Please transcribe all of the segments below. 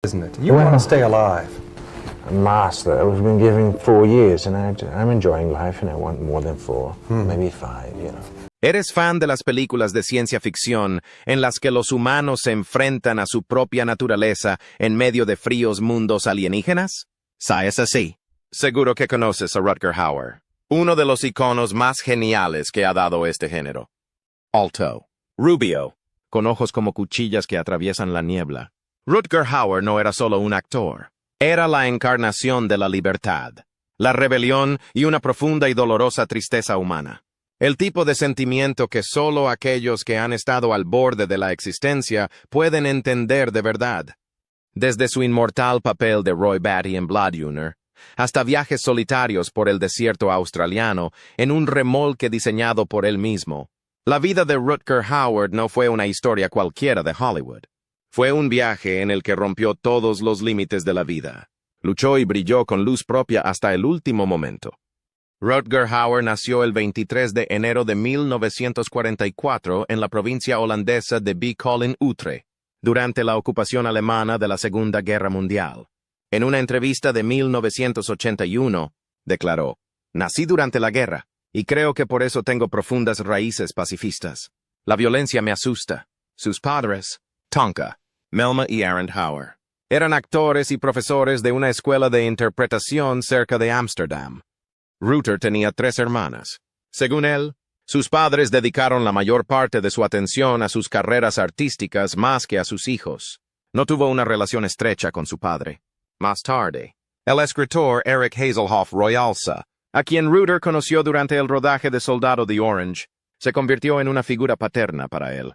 isn't it? You want to stay alive. Master, we've been giving 4 years, and I'm enjoying life, and I want more than 4, maybe 5, you know. ¿Eres fan de las películas de ciencia ficción en las que los humanos se enfrentan a su propia naturaleza en medio de fríos mundos alienígenas? Si es así, seguro que conoces a Rutger Hauer, uno de los iconos más geniales que ha dado este género. Alto, rubio, con ojos como cuchillas que atraviesan la niebla. Rutger Hauer no era solo un actor. Era la encarnación de la libertad, la rebelión y una profunda y dolorosa tristeza humana. El tipo de sentimiento que solo aquellos que han estado al borde de la existencia pueden entender de verdad. Desde su inmortal papel de Roy Batty en Blade Runner, hasta viajes solitarios por el desierto australiano en un remolque diseñado por él mismo. La vida de Rutger Hauer no fue una historia cualquiera de Hollywood. Fue un viaje en el que rompió todos los límites de la vida. Luchó y brilló con luz propia hasta el último momento. Rutger Hauer nació el 23 de enero de 1944 en la provincia holandesa de Bicol en Utrecht, durante la ocupación alemana de la Segunda Guerra Mundial. En una entrevista de 1981, declaró: «Nací durante la guerra, y creo que por eso tengo profundas raíces pacifistas. La violencia me asusta. Sus padres, Tonka, Melma y Arend Hauer, eran actores y profesores de una escuela de interpretación cerca de Ámsterdam. Rutger tenía 3 hermanas. Según él, sus padres dedicaron la mayor parte de su atención a sus carreras artísticas más que a sus hijos. No tuvo una relación estrecha con su padre. Más tarde, el escritor Eric Hazelhoff Royalsa, a quien Rutger conoció durante el rodaje de Soldado de Orange, se convirtió en una figura paterna para él.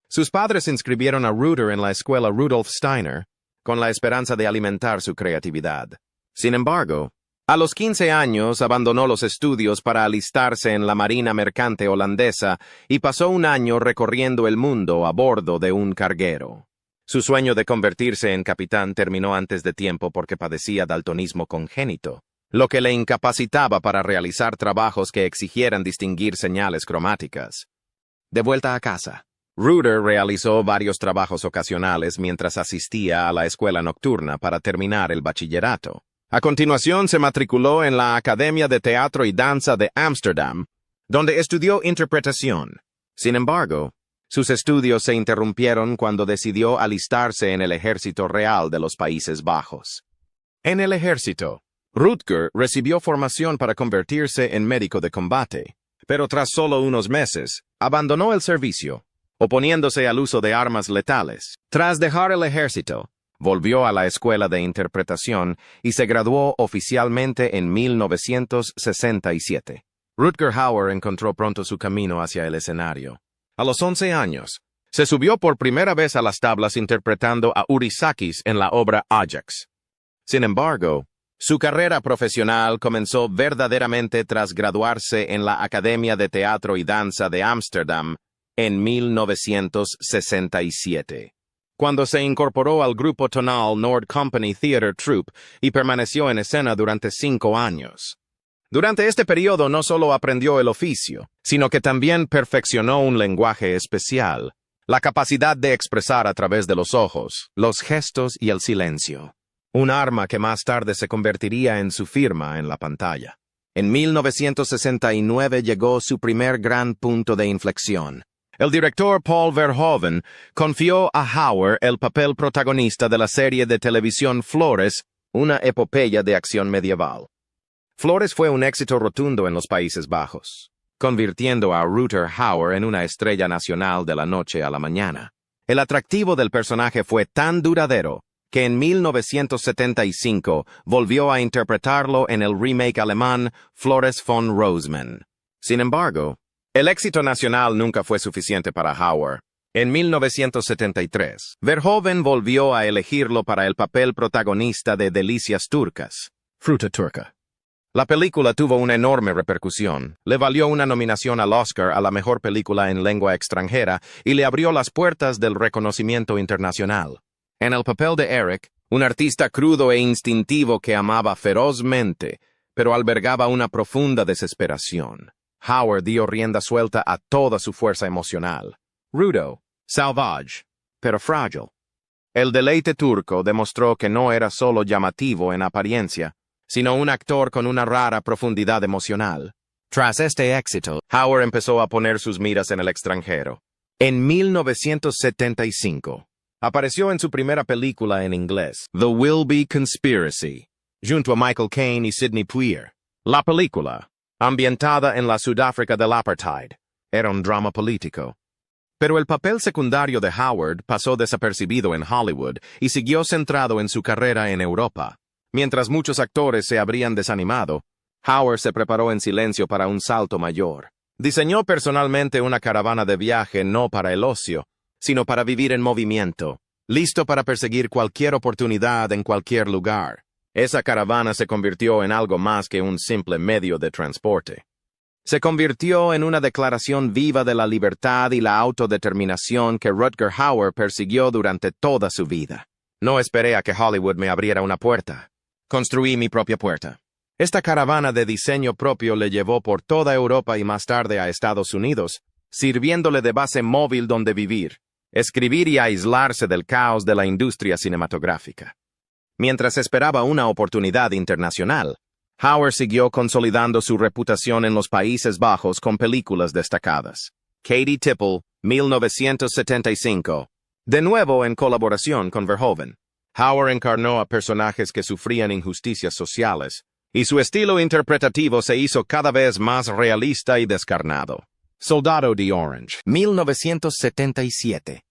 Sus padres inscribieron a Rutger en la escuela Rudolf Steiner con la esperanza de alimentar su creatividad. Sin embargo, a los 15 años abandonó los estudios para alistarse en la Marina Mercante holandesa y pasó un año recorriendo el mundo a bordo de un carguero. Su sueño de convertirse en capitán terminó antes de tiempo porque padecía daltonismo congénito, lo que le incapacitaba para realizar trabajos que exigieran distinguir señales cromáticas. De vuelta a casa, Rutger realizó varios trabajos ocasionales mientras asistía a la escuela nocturna para terminar el bachillerato. A continuación se matriculó en la Academia de Teatro y Danza de Ámsterdam, donde estudió interpretación. Sin embargo, sus estudios se interrumpieron cuando decidió alistarse en el Ejército Real de los Países Bajos. En el ejército, Rutger recibió formación para convertirse en médico de combate, pero tras solo unos meses, abandonó el servicio, oponiéndose al uso de armas letales. Tras dejar el ejército, volvió a la escuela de interpretación y se graduó oficialmente en 1967. Rutger Hauer encontró pronto su camino hacia el escenario. A los 11 años, se subió por primera vez a las tablas interpretando a Urisakis en la obra Ajax. Sin embargo, su carrera profesional comenzó verdaderamente tras graduarse en la Academia de Teatro y Danza de Ámsterdam en 1967. Cuando se incorporó al grupo tonal Nord Company Theatre Troupe y permaneció en escena durante 5 años. Durante este periodo no solo aprendió el oficio, sino que también perfeccionó un lenguaje especial, la capacidad de expresar a través de los ojos, los gestos y el silencio, un arma que más tarde se convertiría en su firma en la pantalla. En 1969 llegó su primer gran punto de inflexión. El director Paul Verhoeven confió a Hauer el papel protagonista de la serie de televisión Flores, una epopeya de acción medieval. Flores fue un éxito rotundo en los Países Bajos, convirtiendo a Rutger Hauer en una estrella nacional de la noche a la mañana. El atractivo del personaje fue tan duradero que en 1975 volvió a interpretarlo en el remake alemán Flores von Rosemann. Sin embargo, el éxito nacional nunca fue suficiente para Hauer. En 1973, Verhoeven volvió a elegirlo para el papel protagonista de Delicias Turcas, Fruta Turca. La película tuvo una enorme repercusión, le valió una nominación al Oscar a la mejor película en lengua extranjera y le abrió las puertas del reconocimiento internacional. En el papel de Eric, un artista crudo e instintivo que amaba ferozmente, pero albergaba una profunda desesperación, Hauer dio rienda suelta a toda su fuerza emocional. Rudo, salvaje, pero frágil. El deleite turco demostró que no era solo llamativo en apariencia, sino un actor con una rara profundidad emocional. Tras este éxito, Hauer empezó a poner sus miras en el extranjero. En 1975, apareció en su primera película en inglés, The Wilby Conspiracy, junto a Michael Caine y Sidney Poitier. La película, ambientada en la Sudáfrica del apartheid, era un drama político. Pero el papel secundario de Howard pasó desapercibido en Hollywood y siguió centrado en su carrera en Europa. Mientras muchos actores se habrían desanimado, Howard se preparó en silencio para un salto mayor. Diseñó personalmente una caravana de viaje no para el ocio, sino para vivir en movimiento, listo para perseguir cualquier oportunidad en cualquier lugar. Esa caravana se convirtió en algo más que un simple medio de transporte. Se convirtió en una declaración viva de la libertad y la autodeterminación que Rutger Hauer persiguió durante toda su vida. No esperé a que Hollywood me abriera una puerta. Construí mi propia puerta. Esta caravana de diseño propio le llevó por toda Europa y más tarde a Estados Unidos, sirviéndole de base móvil donde vivir, escribir y aislarse del caos de la industria cinematográfica. Mientras esperaba una oportunidad internacional, Hauer siguió consolidando su reputación en los Países Bajos con películas destacadas. Katie Tipple, 1975. De nuevo en colaboración con Verhoeven, Hauer encarnó a personajes que sufrían injusticias sociales, y su estilo interpretativo se hizo cada vez más realista y descarnado. Soldado de Orange, 1977.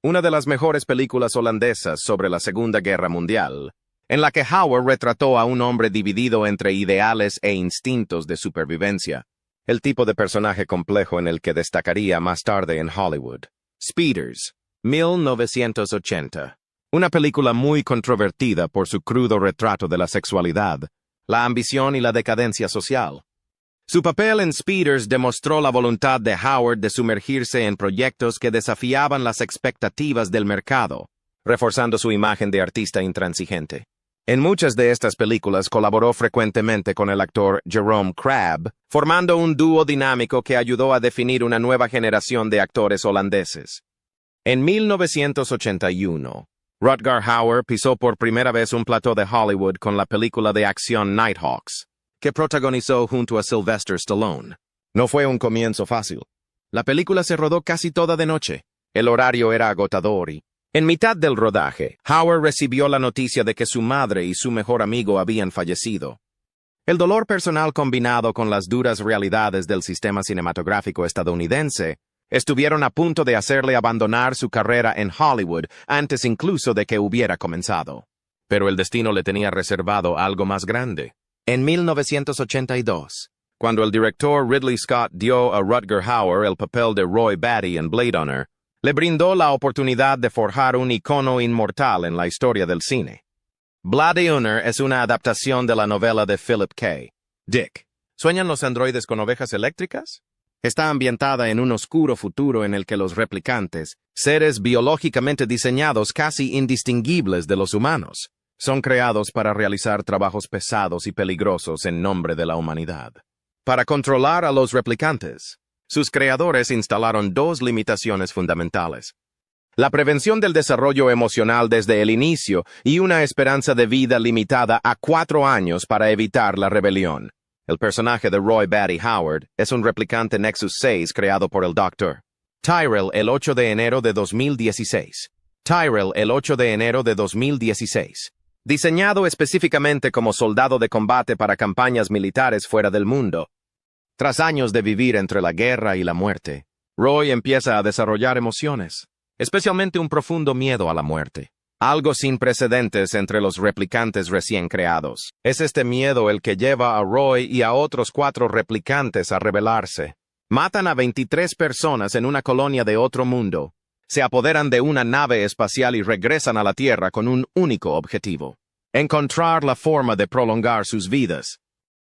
Una de las mejores películas holandesas sobre la Segunda Guerra Mundial, en la que Hauer retrató a un hombre dividido entre ideales e instintos de supervivencia, el tipo de personaje complejo en el que destacaría más tarde en Hollywood. Speeders, 1980. Una película muy controvertida por su crudo retrato de la sexualidad, la ambición y la decadencia social. Su papel en Speeders demostró la voluntad de Howard de sumergirse en proyectos que desafiaban las expectativas del mercado, reforzando su imagen de artista intransigente. En muchas de estas películas colaboró frecuentemente con el actor Jerome Crabb, formando un dúo dinámico que ayudó a definir una nueva generación de actores holandeses. En 1981, Rutger Hauer pisó por primera vez un plató de Hollywood con la película de acción Nighthawks, que protagonizó junto a Sylvester Stallone. No fue un comienzo fácil. La película se rodó casi toda de noche. El horario era agotador y, en mitad del rodaje, Hauer recibió la noticia de que su madre y su mejor amigo habían fallecido. El dolor personal combinado con las duras realidades del sistema cinematográfico estadounidense estuvieron a punto de hacerle abandonar su carrera en Hollywood antes incluso de que hubiera comenzado. Pero el destino le tenía reservado algo más grande. En 1982, cuando el director Ridley Scott dio a Rutger Hauer el papel de Roy Batty en Blade Runner, le brindó la oportunidad de forjar un icono inmortal en la historia del cine. Blade Runner es una adaptación de la novela de Philip K. Dick. ¿Sueñan los androides con ovejas eléctricas? Está ambientada en un oscuro futuro en el que los replicantes, seres biológicamente diseñados casi indistinguibles de los humanos, son creados para realizar trabajos pesados y peligrosos en nombre de la humanidad. Para controlar a los replicantes, sus creadores instalaron dos limitaciones fundamentales: la prevención del desarrollo emocional desde el inicio y una esperanza de vida limitada a 4 años para evitar la rebelión. El personaje de Roy Batty Howard es un replicante Nexus 6 creado por el Dr. Tyrell el 8 de enero de 2016. Tyrell el 8 de enero de 2016. Diseñado específicamente como soldado de combate para campañas militares fuera del mundo. Tras años de vivir entre la guerra y la muerte, Roy empieza a desarrollar emociones, especialmente un profundo miedo a la muerte. Algo sin precedentes entre los replicantes recién creados. Es este miedo el que lleva a Roy y a otros 4 replicantes a rebelarse. Matan a 23 personas en una colonia de otro mundo, se apoderan de una nave espacial y regresan a la Tierra con un único objetivo: encontrar la forma de prolongar sus vidas.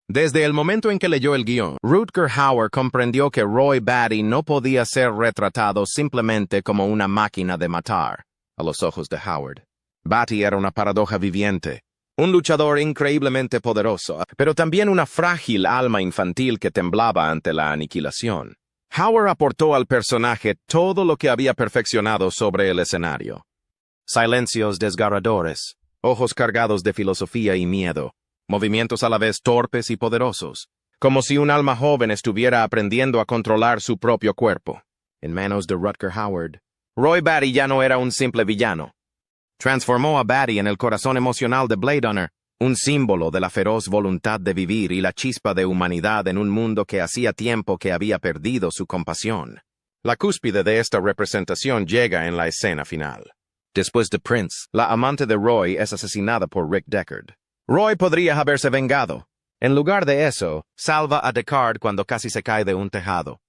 Desde el momento en que leyó el guión, Rutger Hauer comprendió que Roy Batty no podía ser retratado simplemente como una máquina de matar. A los ojos de Howard, Batty era una paradoja viviente, un luchador increíblemente poderoso, pero también una frágil alma infantil que temblaba ante la aniquilación. Hauer aportó al personaje todo lo que había perfeccionado sobre el escenario: Silencios desgarradores, ojos cargados de filosofía y miedo, movimientos a la vez torpes y poderosos, como si un alma joven estuviera aprendiendo a controlar su propio cuerpo. En manos de Rutger Hauer, Roy Batty ya no era un simple villano. Transformó a Batty en el corazón emocional de Blade Runner, un símbolo de la feroz voluntad de vivir y la chispa de humanidad en un mundo que hacía tiempo que había perdido su compasión. La cúspide de esta representación llega en la escena final. Después de Prince, la amante de Roy es asesinada por Rick Deckard. Roy podría haberse vengado. En lugar de eso, salva a Deckard cuando casi se cae de un tejado.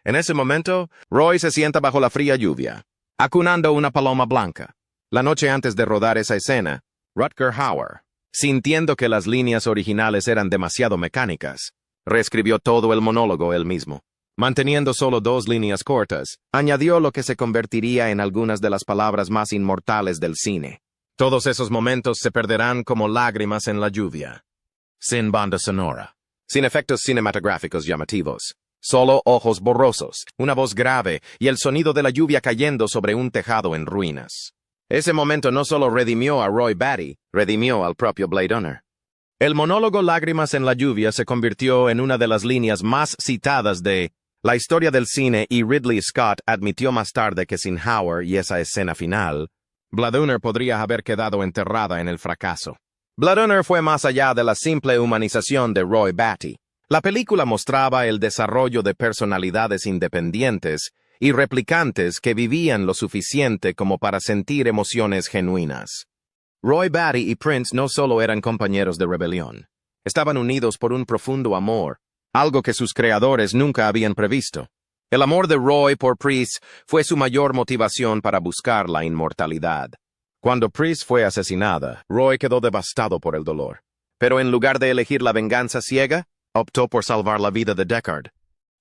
En ese momento, Roy se sienta bajo la fría lluvia, acunando una paloma blanca. La noche antes de rodar esa escena, Rutger Hauer, sintiendo que las líneas originales eran demasiado mecánicas, reescribió todo el monólogo él mismo. Manteniendo solo 2 líneas cortas, añadió lo que se convertiría en algunas de las palabras más inmortales del cine. Todos esos momentos se perderán como lágrimas en la lluvia. Sin banda sonora, sin efectos cinematográficos llamativos, solo ojos borrosos, una voz grave y el sonido de la lluvia cayendo sobre un tejado en ruinas. Ese momento no solo redimió a Roy Batty, redimió al propio Blade Runner. El monólogo Lágrimas en la lluvia se convirtió en una de las líneas más citadas de la historia del cine y Ridley Scott admitió más tarde que sin Hauer y esa escena final, Blade Runner podría haber quedado enterrada en el fracaso. Blade Runner fue más allá de la simple humanización de Roy Batty. La película mostraba el desarrollo de personalidades independientes y replicantes que vivían lo suficiente como para sentir emociones genuinas. Roy Batty y Prince no solo eran compañeros de rebelión, estaban unidos por un profundo amor, algo que sus creadores nunca habían previsto. El amor de Roy por Pris fue su mayor motivación para buscar la inmortalidad. Cuando Pris fue asesinada, Roy quedó devastado por el dolor. Pero en lugar de elegir la venganza ciega, optó por salvar la vida de Deckard.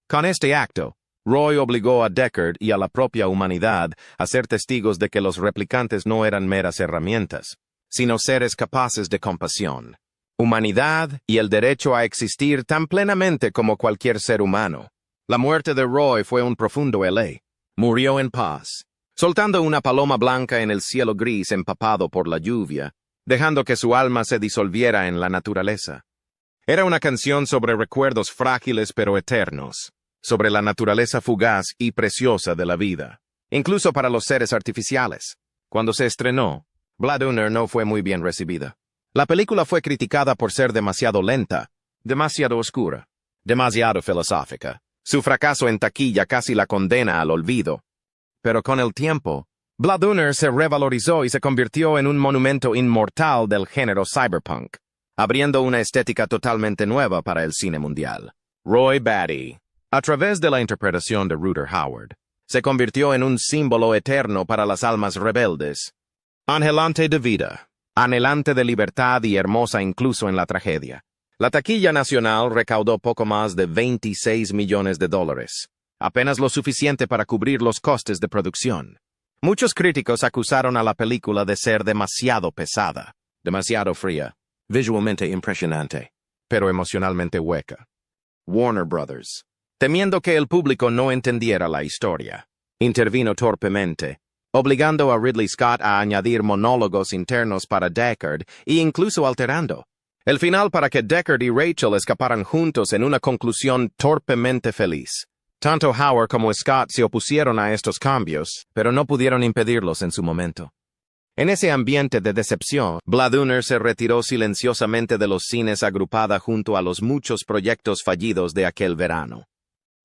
Con este acto, Roy obligó a Deckard y a la propia humanidad a ser testigos de que los replicantes no eran meras herramientas, sino seres capaces de compasión, humanidad y el derecho a existir tan plenamente como cualquier ser humano. La muerte de Roy fue un profundo LA. Murió en paz, soltando una paloma blanca en el cielo gris empapado por la lluvia, dejando que su alma se disolviera en la naturaleza. Era una canción sobre recuerdos frágiles pero eternos, sobre la naturaleza fugaz y preciosa de la vida, incluso para los seres artificiales. Cuando se estrenó, Blade Runner no fue muy bien recibida. La película fue criticada por ser demasiado lenta, demasiado oscura, demasiado filosófica. Su fracaso en taquilla casi la condena al olvido. Pero con el tiempo, Blade Runner se revalorizó y se convirtió en un monumento inmortal del género cyberpunk, abriendo una estética totalmente nueva para el cine mundial. Roy Batty, a través de la interpretación de Rutger Hauer, se convirtió en un símbolo eterno para las almas rebeldes. Anhelante de vida, anhelante de libertad y hermosa incluso en la tragedia. La taquilla nacional recaudó poco más de $26 millones, apenas lo suficiente para cubrir los costes de producción. Muchos críticos acusaron a la película de ser demasiado pesada, demasiado fría, visualmente impresionante, pero emocionalmente hueca. Warner Brothers, temiendo que el público no entendiera la historia, intervino torpemente, obligando a Ridley Scott a añadir monólogos internos para Deckard e incluso alterando el final para que Deckard y Rachel escaparan juntos en una conclusión torpemente feliz. Tanto Hauer como Scott se opusieron a estos cambios, pero no pudieron impedirlos en su momento. En ese ambiente de decepción, Blade Runner se retiró silenciosamente de los cines agrupada junto a los muchos proyectos fallidos de aquel verano.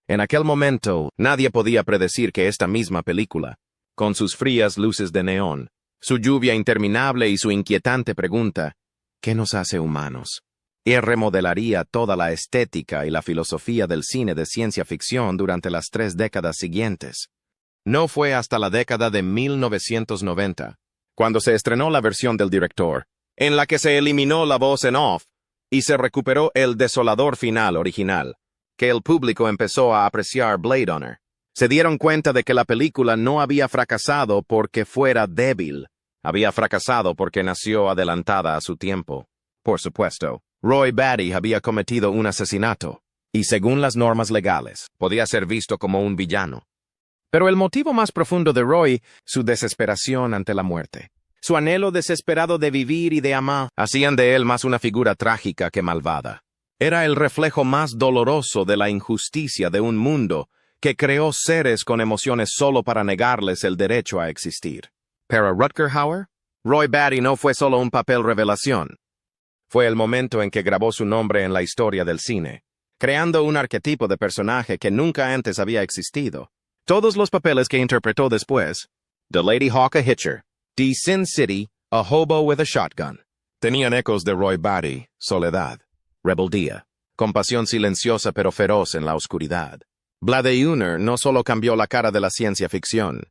En aquel momento, nadie podía predecir que esta misma película, con sus frías luces de neón, su lluvia interminable y su inquietante pregunta, ¿qué nos hace humanos?, y remodelaría toda la estética y la filosofía del cine de ciencia ficción durante las 3 décadas siguientes. No fue hasta la década de 1990, cuando se estrenó la versión del director, en la que se eliminó la voz en off y se recuperó el desolador final original, que el público empezó a apreciar Blade Runner. Se dieron cuenta de que la película no había fracasado porque fuera débil, había fracasado porque nació adelantada a su tiempo. Por supuesto, Roy Batty había cometido un asesinato, y según las normas legales, podía ser visto como un villano. Pero el motivo más profundo de Roy, su desesperación ante la muerte. Su anhelo desesperado de vivir y de amar, hacían de él más una figura trágica que malvada. Era el reflejo más doloroso de la injusticia de un mundo que creó seres con emociones solo para negarles el derecho a existir. Para Rutger Hauer, Roy Batty no fue solo un papel revelación. Fue el momento en que grabó su nombre en la historia del cine, creando un arquetipo de personaje que nunca antes había existido. Todos los papeles que interpretó después, The Lady Hawk a Hitcher, The Sin City, A Hobo with a Shotgun, tenían ecos de Roy Batty, Soledad, Rebeldía, compasión silenciosa pero feroz en la oscuridad. Blade Runner no solo cambió la cara de la ciencia ficción,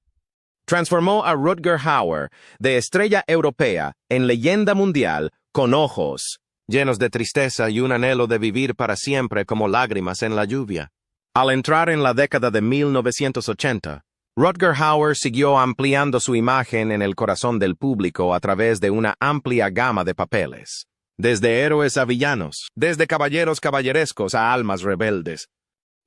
transformó a Rutger Hauer de estrella europea en leyenda mundial con ojos llenos de tristeza y un anhelo de vivir para siempre como lágrimas en la lluvia. Al entrar en la década de 1980, Rutger Hauer siguió ampliando su imagen en el corazón del público a través de una amplia gama de papeles. Desde héroes a villanos, desde caballeros caballerescos a almas rebeldes.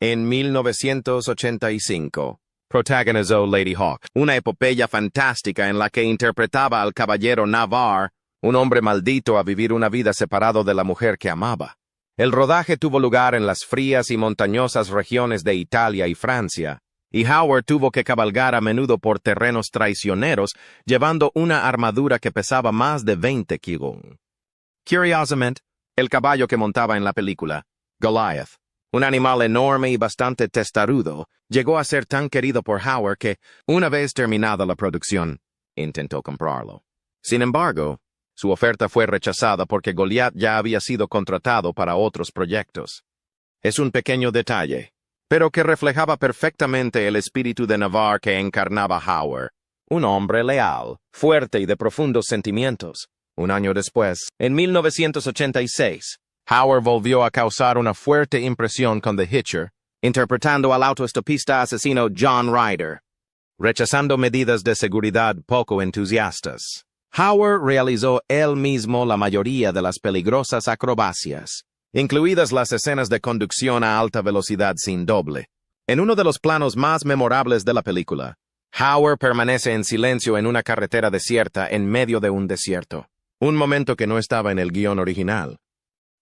En 1985, protagonizó Lady Hawk, una epopeya fantástica en la que interpretaba al caballero Navarre, un hombre maldito a vivir una vida separado de la mujer que amaba. El rodaje tuvo lugar en las frías y montañosas regiones de Italia y Francia, y Hauer tuvo que cabalgar a menudo por terrenos traicioneros, llevando una armadura que pesaba más de 20 kilos. Curiosamente, el caballo que montaba en la película, Goliath, un animal enorme y bastante testarudo, llegó a ser tan querido por Hauer que, una vez terminada la producción, intentó comprarlo. Sin embargo, su oferta fue rechazada porque Goliath ya había sido contratado para otros proyectos. Es un pequeño detalle, pero que reflejaba perfectamente el espíritu de Navarre que encarnaba Hauer, un hombre leal, fuerte y de profundos sentimientos. Un año después, en 1986, Hauer volvió a causar una fuerte impresión con The Hitcher, interpretando al autoestopista asesino John Ryder, rechazando medidas de seguridad poco entusiastas. Hauer realizó él mismo la mayoría de las peligrosas acrobacias, incluidas las escenas de conducción a alta velocidad sin doble. En uno de los planos más memorables de la película, Hauer permanece en silencio en una carretera desierta en medio de un desierto, un momento que no estaba en el guión original.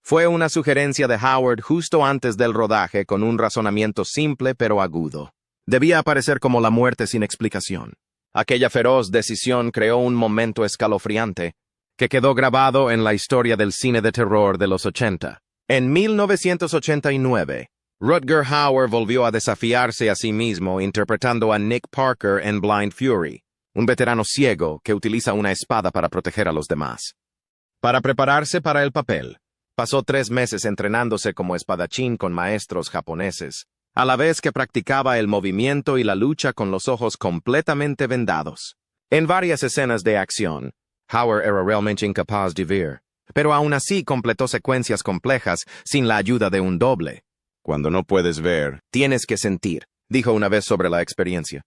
Fue una sugerencia de Howard justo antes del rodaje con un razonamiento simple pero agudo. Debía aparecer como la muerte sin explicación. Aquella feroz decisión creó un momento escalofriante que quedó grabado en la historia del cine de terror de los 80. En 1989, Rutger Hauer volvió a desafiarse a sí mismo interpretando a Nick Parker en Blind Fury, un veterano ciego que utiliza una espada para proteger a los demás. Para prepararse para el papel, pasó 3 meses entrenándose como espadachín con maestros japoneses, a la vez que practicaba el movimiento y la lucha con los ojos completamente vendados. En varias escenas de acción, Hauer era realmente incapaz de ver, pero aún así completó secuencias complejas sin la ayuda de un doble. Cuando no puedes ver, tienes que sentir, dijo una vez sobre la experiencia.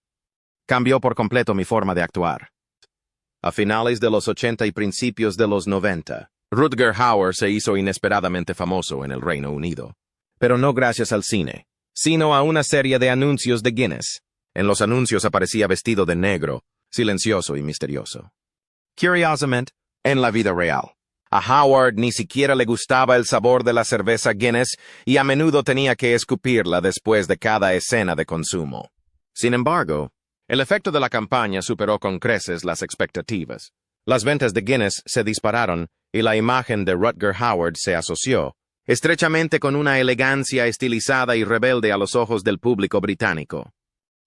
Cambió por completo mi forma de actuar. A finales de los 80 y principios de los 90, Rutger Hauer se hizo inesperadamente famoso en el Reino Unido, pero no gracias al cine, sino a una serie de anuncios de Guinness. En los anuncios aparecía vestido de negro, silencioso y misterioso. Curiosamente, en la vida real, a Howard ni siquiera le gustaba el sabor de la cerveza Guinness y a menudo tenía que escupirla después de cada escena de consumo. Sin embargo, el efecto de la campaña superó con creces las expectativas. Las ventas de Guinness se dispararon y la imagen de Rutger Hauer se asoció estrechamente con una elegancia estilizada y rebelde a los ojos del público británico.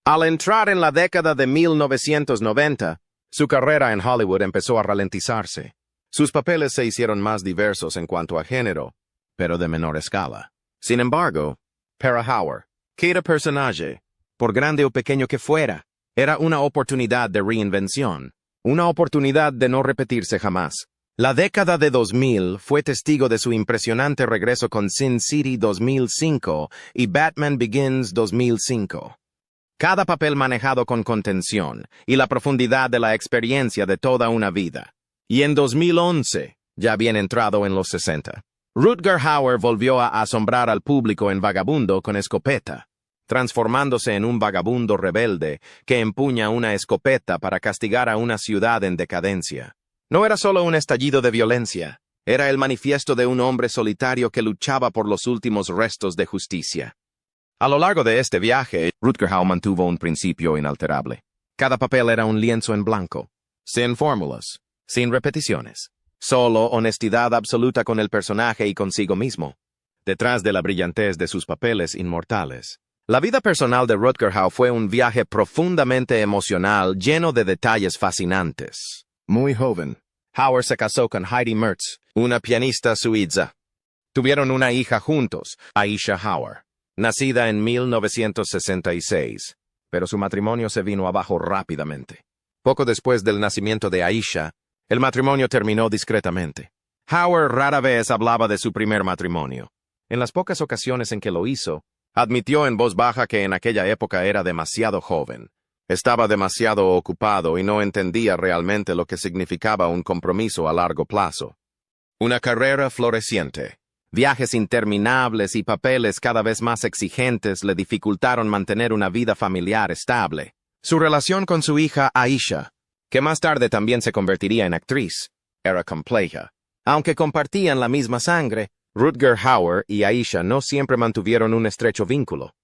Al entrar en la década de 1990, su carrera en Hollywood empezó a ralentizarse. Sus papeles se hicieron más diversos en cuanto a género, pero de menor escala. Sin embargo, para Hauer, cada personaje, por grande o pequeño que fuera, era una oportunidad de reinvención, una oportunidad de no repetirse jamás. La década de 2000 fue testigo de su impresionante regreso con Sin City 2005 y Batman Begins 2005. Cada papel manejado con contención y la profundidad de la experiencia de toda una vida. Y en 2011, ya bien entrado en los 60, Rutger Hauer volvió a asombrar al público en Vagabundo con escopeta. transformándose en un vagabundo rebelde que empuña una escopeta para castigar a una ciudad en decadencia. No era solo un estallido de violencia, era el manifiesto de un hombre solitario que luchaba por los últimos restos de justicia. A lo largo de este viaje, Rutger Hauer mantuvo un principio inalterable. Cada papel era un lienzo en blanco, sin fórmulas, sin repeticiones. Solo honestidad absoluta con el personaje y consigo mismo, detrás de la brillantez de sus papeles inmortales. La vida personal de Rutger Hauer fue un viaje profundamente emocional, lleno de detalles fascinantes. Muy joven, Hauer se casó con Heidi Mertz, una pianista suiza. Tuvieron una hija juntos, Aisha Hauer, nacida en 1966, pero su matrimonio se vino abajo rápidamente. Poco después del nacimiento de Aisha, el matrimonio terminó discretamente. Hauer rara vez hablaba de su primer matrimonio. En las pocas ocasiones en que lo hizo, admitió en voz baja que en aquella época era demasiado joven. Estaba demasiado ocupado y no entendía realmente lo que significaba un compromiso a largo plazo. Una carrera floreciente, viajes interminables y papeles cada vez más exigentes le dificultaron mantener una vida familiar estable. Su relación con su hija Aisha, que más tarde también se convertiría en actriz, era compleja. Aunque compartían la misma sangre, Rutger Hauer y Aisha no siempre mantuvieron un estrecho vínculo.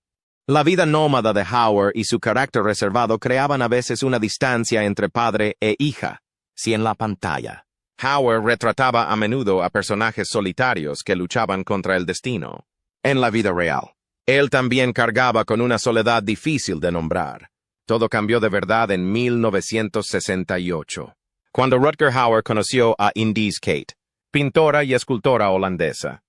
La vida nómada de Hauer y su carácter reservado creaban a veces una distancia entre padre e hija, si en la pantalla. Hauer retrataba a menudo a personajes solitarios que luchaban contra el destino. En la vida real, él también cargaba con una soledad difícil de nombrar. Todo cambió de verdad en 1968, cuando Rutger Hauer conoció a Indise Kate, pintora y escultora holandesa.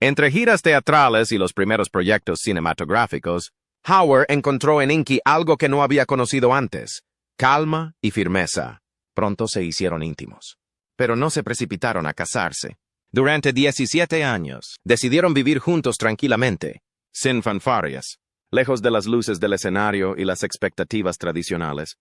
Entre giras teatrales y los primeros proyectos cinematográficos, Hauer encontró en Inky algo que no había conocido antes: calma y firmeza. Pronto se hicieron íntimos. Pero no se precipitaron a casarse. Durante 17 años, decidieron vivir juntos tranquilamente, sin fanfarrias, lejos de las luces del escenario y las expectativas tradicionales.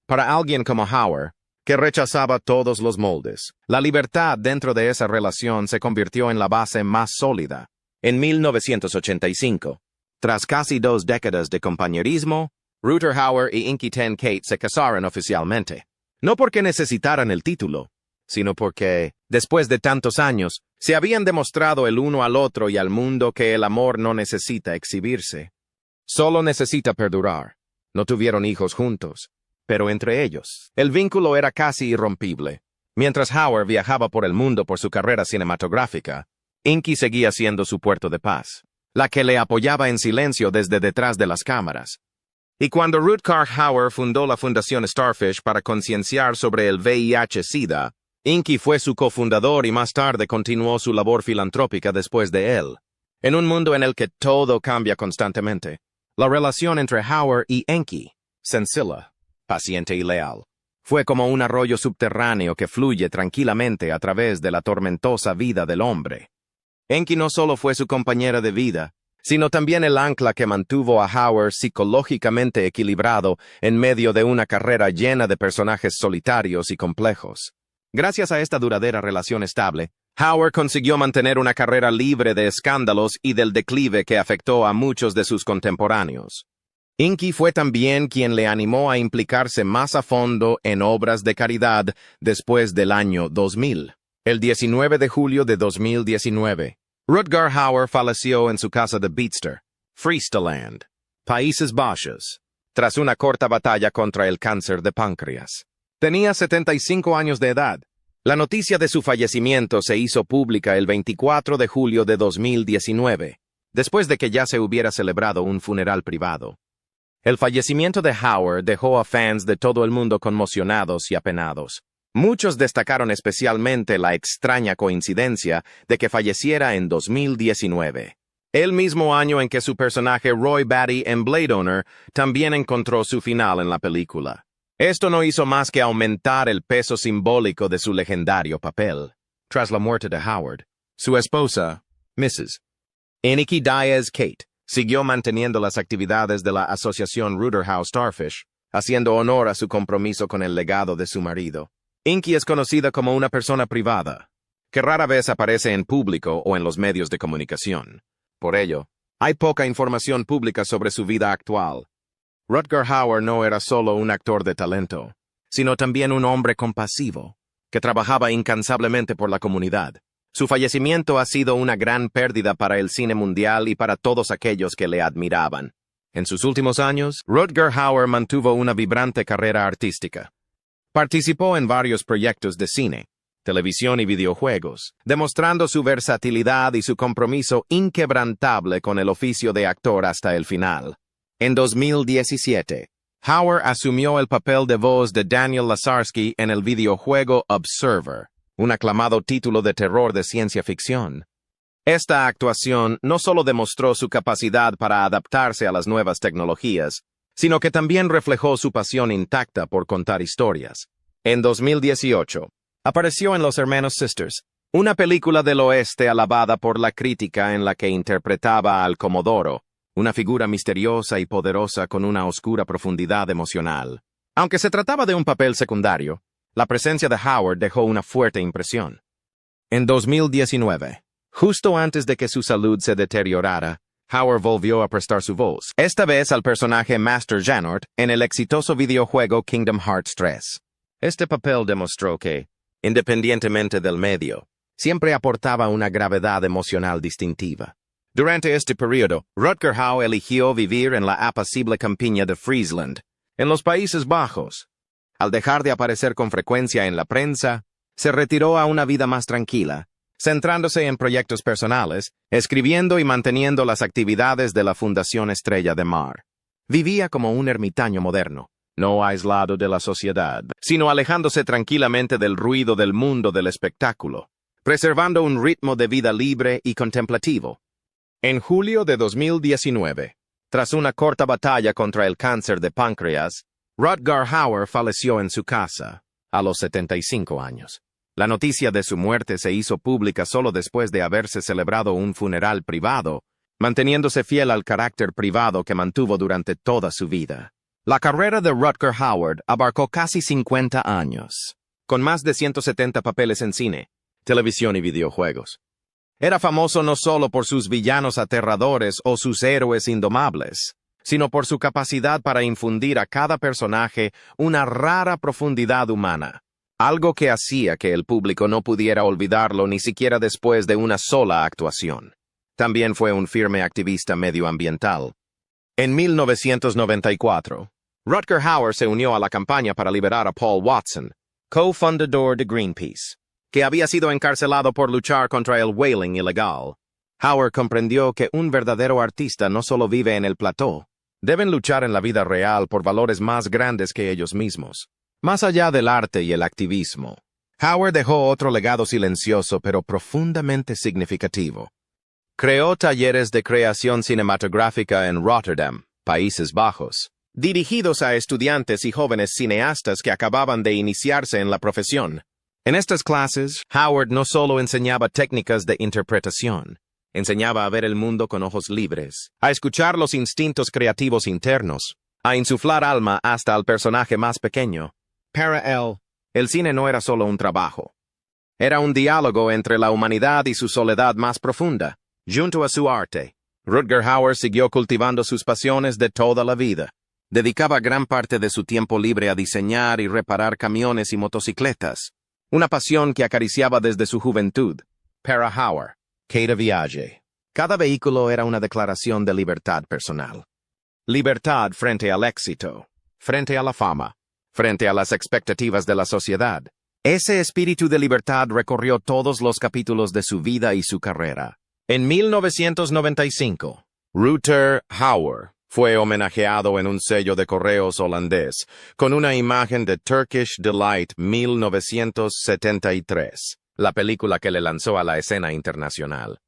Para alguien como Hauer, que rechazaba todos los moldes, la libertad dentro de esa relación se convirtió en la base más sólida. En 1985, tras casi 2 décadas de compañerismo, Rutger Hauer y Inky Ten Kate se casaron oficialmente. No porque necesitaran el título, sino porque, después de tantos años, se habían demostrado el uno al otro y al mundo que el amor no necesita exhibirse. Solo necesita perdurar. No tuvieron hijos juntos, pero entre ellos, el vínculo era casi irrompible. Mientras Hauer viajaba por el mundo por su carrera cinematográfica, Inky seguía siendo su puerto de paz, la que le apoyaba en silencio desde detrás de las cámaras. Y cuando Rutger Hauer fundó la Fundación Starfish para concienciar sobre el VIH-Sida, Inky fue su cofundador y más tarde continuó su labor filantrópica después de él. En un mundo en el que todo cambia constantemente, la relación entre Hauer y Inky, sencilla, paciente y leal, fue como un arroyo subterráneo que fluye tranquilamente a través de la tormentosa vida del hombre. Inky no solo fue su compañera de vida, sino también el ancla que mantuvo a Hauer psicológicamente equilibrado en medio de una carrera llena de personajes solitarios y complejos. Gracias a esta duradera relación estable, Hauer consiguió mantener una carrera libre de escándalos y del declive que afectó a muchos de sus contemporáneos. Inky fue también quien le animó a implicarse más a fondo en obras de caridad después del año 2000. El 19 de julio de 2019, Rutger Hauer falleció en su casa de Beedster, Friesland, Países Bajos, tras una corta batalla contra el cáncer de páncreas. Tenía 75 años de edad. La noticia de su fallecimiento se hizo pública el 24 de julio de 2019, después de que ya se hubiera celebrado un funeral privado. El fallecimiento de Hauer dejó a fans de todo el mundo conmocionados y apenados. Muchos destacaron especialmente la extraña coincidencia de que falleciera en 2019, el mismo año en que su personaje Roy Batty en Blade Runner también encontró su final en la película. Esto no hizo más que aumentar el peso simbólico de su legendario papel. Tras la muerte de Howard, su esposa, Mrs. Inky Diaz Kate, siguió manteniendo las actividades de la asociación Rutger Hauer Starfish, haciendo honor a su compromiso con el legado de su marido. Inky es conocida como una persona privada, que rara vez aparece en público o en los medios de comunicación. Por ello, Hay poca información pública sobre su vida actual. Rutger Hauer no era solo un actor de talento, sino también un hombre compasivo, que trabajaba incansablemente por la comunidad. Su fallecimiento ha sido una gran pérdida para el cine mundial y para todos aquellos que le admiraban. En sus últimos años, Rutger Hauer mantuvo una vibrante carrera artística. Participó en varios proyectos de cine, televisión y videojuegos, demostrando su versatilidad y su compromiso inquebrantable con el oficio de actor hasta el final. En 2017, Hauer asumió el papel de voz de Daniel Lasarsky en el videojuego Observer, un aclamado título de terror de ciencia ficción. Esta actuación no solo demostró su capacidad para adaptarse a las nuevas tecnologías, sino que también reflejó su pasión intacta por contar historias. En 2018, apareció en Los Hermanos Sisters, una película del oeste alabada por la crítica en la que interpretaba al Comodoro, una figura misteriosa y poderosa con una oscura profundidad emocional. Aunque se trataba de un papel secundario, la presencia de Hauer dejó una fuerte impresión. En 2019, justo antes de que su salud se deteriorara, Hauer volvió a prestar su voz, esta vez al personaje Master Xehanort en el exitoso videojuego Kingdom Hearts 3. Este papel demostró que, independientemente del medio, siempre aportaba una gravedad emocional distintiva. Durante este periodo, Rutger Hauer eligió vivir en la apacible campiña de Friesland, en los Países Bajos. Al dejar de aparecer con frecuencia en la prensa, se retiró a una vida más tranquila, centrándose en proyectos personales, escribiendo y manteniendo las actividades de la Fundación Estrella de Mar. Vivía como un ermitaño moderno, no aislado de la sociedad, sino alejándose tranquilamente del ruido del mundo del espectáculo, preservando un ritmo de vida libre y contemplativo. En julio de 2019, tras una corta batalla contra el cáncer de páncreas, Rutger Hauer falleció en su casa, a los 75 años. La noticia de su muerte se hizo pública solo después de haberse celebrado un funeral privado, manteniéndose fiel al carácter privado que mantuvo durante toda su vida. La carrera de Rutger Hauer abarcó casi 50 años, con más de 170 papeles en cine, televisión y videojuegos. Era famoso no solo por sus villanos aterradores o sus héroes indomables, sino por su capacidad para infundir a cada personaje una rara profundidad humana, algo que hacía que el público no pudiera olvidarlo ni siquiera después de una sola actuación. También fue un firme activista medioambiental. En 1994, Rutger Hauer se unió a la campaña para liberar a Paul Watson, cofundador de Greenpeace, que había sido encarcelado por luchar contra el whaling ilegal. Hauer comprendió que un verdadero artista no solo vive en el plató, deben luchar en la vida real por valores más grandes que ellos mismos. Más allá del arte y el activismo, Hauer dejó otro legado silencioso pero profundamente significativo. Creó talleres de creación cinematográfica en Rotterdam, Países Bajos, dirigidos a estudiantes y jóvenes cineastas que acababan de iniciarse en la profesión. En estas clases, Hauer no solo enseñaba técnicas de interpretación, enseñaba a ver el mundo con ojos libres, a escuchar los instintos creativos internos, a insuflar alma hasta al personaje más pequeño. Para él, el cine no era solo un trabajo. Era un diálogo entre la humanidad y su soledad más profunda. Junto a su arte, Rutger Hauer siguió cultivando sus pasiones de toda la vida. Dedicaba gran parte de su tiempo libre a diseñar y reparar camiones y motocicletas, una pasión que acariciaba desde su juventud. Para Hauer, cada viaje, cada vehículo era una declaración de libertad personal. Libertad frente al éxito, frente a la fama, frente a las expectativas de la sociedad. Ese espíritu de libertad recorrió todos los capítulos de su vida y su carrera. En 1995, Rutger Hauer fue homenajeado en un sello de correos holandés con una imagen de Turkish Delight 1973, la película que le lanzó a la escena internacional.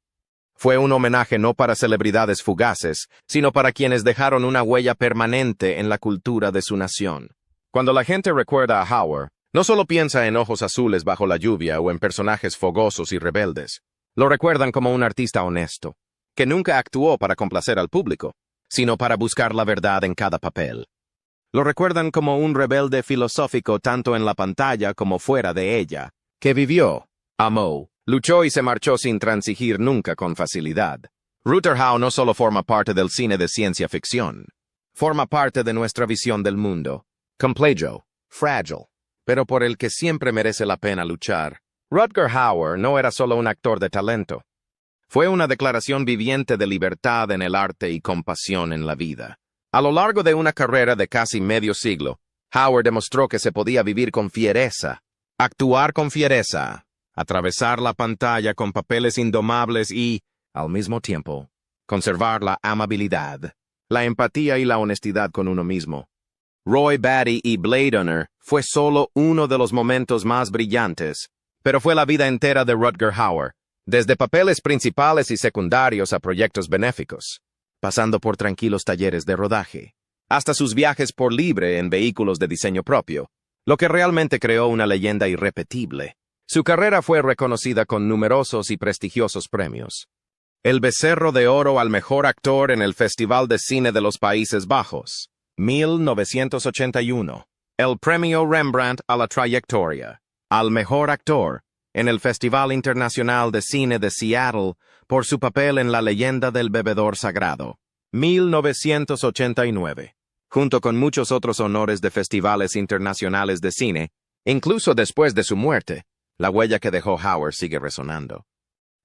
Fue un homenaje no para celebridades fugaces, sino para quienes dejaron una huella permanente en la cultura de su nación. Cuando la gente recuerda a Hauer, no solo piensa en ojos azules bajo la lluvia o en personajes fogosos y rebeldes. Lo recuerdan como un artista honesto, que nunca actuó para complacer al público, sino para buscar la verdad en cada papel. Lo recuerdan como un rebelde filosófico tanto en la pantalla como fuera de ella, que vivió, amó, luchó y se marchó sin transigir nunca con facilidad. Rutger Hauer no solo forma parte del cine de ciencia ficción, forma parte de nuestra visión del mundo, complejo, frágil, pero por el que siempre merece la pena luchar. Rutger Hauer no era solo un actor de talento. Fue una declaración viviente de libertad en el arte y compasión en la vida. A lo largo de una carrera de casi medio siglo, Hauer demostró que se podía vivir con fiereza, actuar con fiereza, atravesar la pantalla con papeles indomables y, al mismo tiempo, conservar la amabilidad, la empatía y la honestidad con uno mismo. Roy Batty y Blade Runner fue solo uno de los momentos más brillantes, pero fue la vida entera de Rutger Hauer, desde papeles principales y secundarios a proyectos benéficos, pasando por tranquilos talleres de rodaje, hasta sus viajes por libre en vehículos de diseño propio, lo que realmente creó una leyenda irrepetible. Su carrera fue reconocida con numerosos y prestigiosos premios. El Becerro de Oro al Mejor Actor en el Festival de Cine de los Países Bajos, 1981. El Premio Rembrandt a la Trayectoria, al Mejor Actor, en el Festival Internacional de Cine de Seattle por su papel en La Leyenda del Bebedor Sagrado, 1989, junto con muchos otros honores de festivales internacionales de cine, incluso después de su muerte. La huella que dejó Hauer sigue resonando.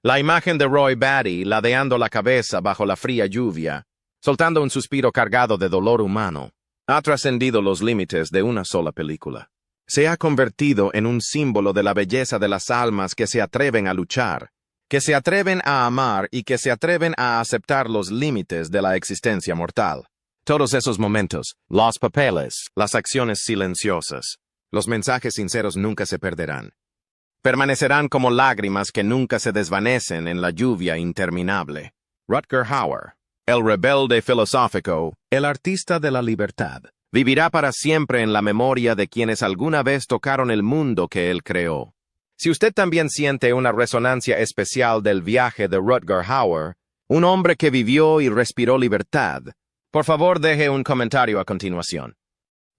La imagen de Roy Batty ladeando la cabeza bajo la fría lluvia, soltando un suspiro cargado de dolor humano, ha trascendido los límites de una sola película. Se ha convertido en un símbolo de la belleza de las almas que se atreven a luchar, que se atreven a amar y que se atreven a aceptar los límites de la existencia mortal. Todos esos momentos, los papeles, las acciones silenciosas, los mensajes sinceros nunca se perderán. Permanecerán como lágrimas que nunca se desvanecen en la lluvia interminable. Rutger Hauer, el rebelde filosófico, el artista de la libertad, vivirá para siempre en la memoria de quienes alguna vez tocaron el mundo que él creó. Si usted también siente una resonancia especial del viaje de Rutger Hauer, un hombre que vivió y respiró libertad, por favor deje un comentario a continuación.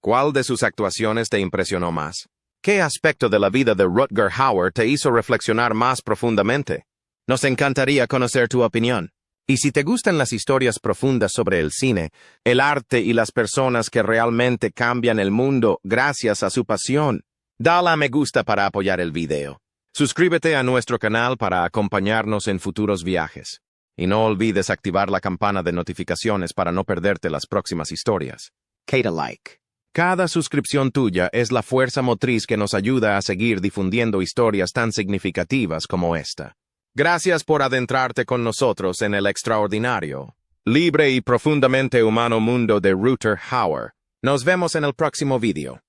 ¿Cuál de sus actuaciones te impresionó más? ¿Qué aspecto de la vida de Rutger Hauer te hizo reflexionar más profundamente? Nos encantaría conocer tu opinión. Y si te gustan las historias profundas sobre el cine, el arte y las personas que realmente cambian el mundo gracias a su pasión, dale a me gusta para apoyar el video. Suscríbete a nuestro canal para acompañarnos en futuros viajes. Y no olvides activar la campana de notificaciones para no perderte las próximas historias. Cada like. Cada suscripción tuya es la fuerza motriz que nos ayuda a seguir difundiendo historias tan significativas como esta. Gracias por adentrarte con nosotros en el extraordinario, libre y profundamente humano mundo de Rutger Hauer. Nos vemos en el próximo video.